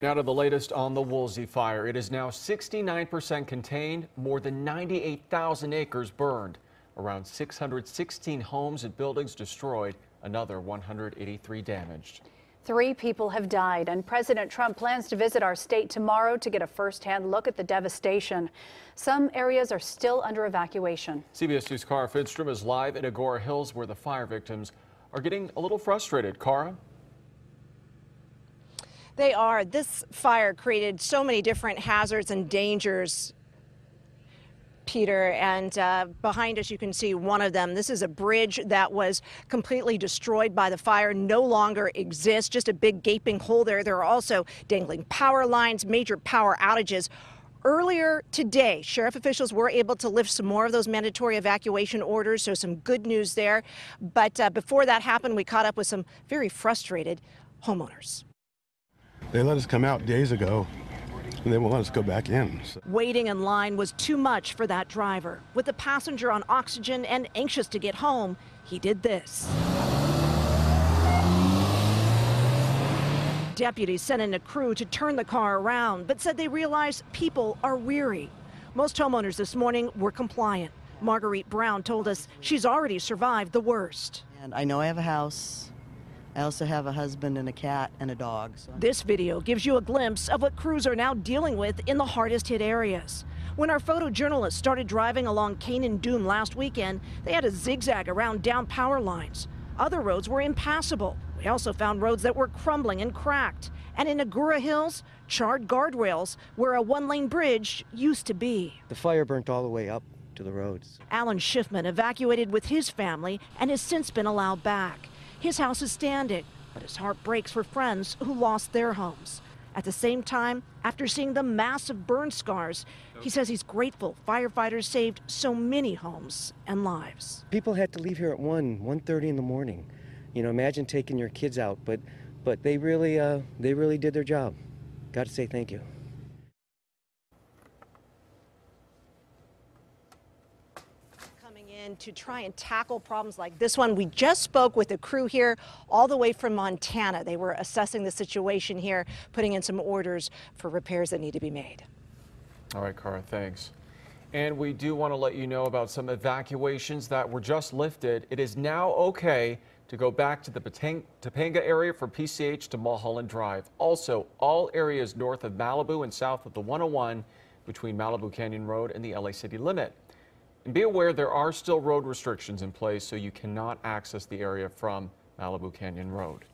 Now to the latest on the Woolsey Fire. It is now 69% contained, more than 98,000 acres burned, around 616 homes and buildings destroyed, another 183 damaged. 3 people have died, and President Trump plans to visit our state tomorrow to get a first-hand look at the devastation. Some areas are still under evacuation. CBS News' Cara Finnstrom is live in Agora Hills, where the fire victims are getting a little frustrated. Cara? They are. This fire created so many different hazards and dangers, Peter, and behind us you can see one of them. This is a bridge that was completely destroyed by the fire, no longer exists, just a big gaping hole there. There are also dangling power lines, major power outages. Earlier today, sheriff officials were able to lift some more of those mandatory evacuation orders, so some good news there. But before that happened, we caught up with some very frustrated homeowners. They let us come out days ago, and they won't let us go back in. Waiting in line was too much for that driver. With the passenger on oxygen and anxious to get home, he did this. Deputies sent in a crew to turn the car around, but said they realized people are weary. Most homeowners this morning were compliant. Marguerite Brown told us she's already survived the worst. And I know I have a house. I also have a husband and a cat and a dog. This video gives you a glimpse of what crews are now dealing with in the hardest hit areas. When our photojournalists started driving along Canaan Doom last weekend, they had to zigzag around down power lines. Other roads were impassable. We also found roads that were crumbling and cracked. And in Agora Hills, charred guardrails where a one-lane bridge used to be. The fire burnt all the way up to the roads. Alan Schiffman evacuated with his family and has since been allowed back. His house is standing, but his heart breaks for friends who lost their homes. At the same time, after seeing the massive burn scars, he says he's grateful firefighters saved so many homes and lives. People had to leave here at 1:30 in the morning. You know, imagine taking your kids out, but they really did their job. Got to say thank you. To try and tackle problems like this one. We just spoke with a crew here all the way from Montana. They were assessing the situation here, putting in some orders for repairs that need to be made. All right, Cara, thanks. And we do want to let you know about some evacuations that were just lifted. It is now okay to go back to the Topanga area from PCH to Mulholland Drive. Also, all areas north of Malibu and south of the 101 between Malibu Canyon Road and the LA city limit. And be aware there are still road restrictions in place, so you cannot access the area from Malibu Canyon Road.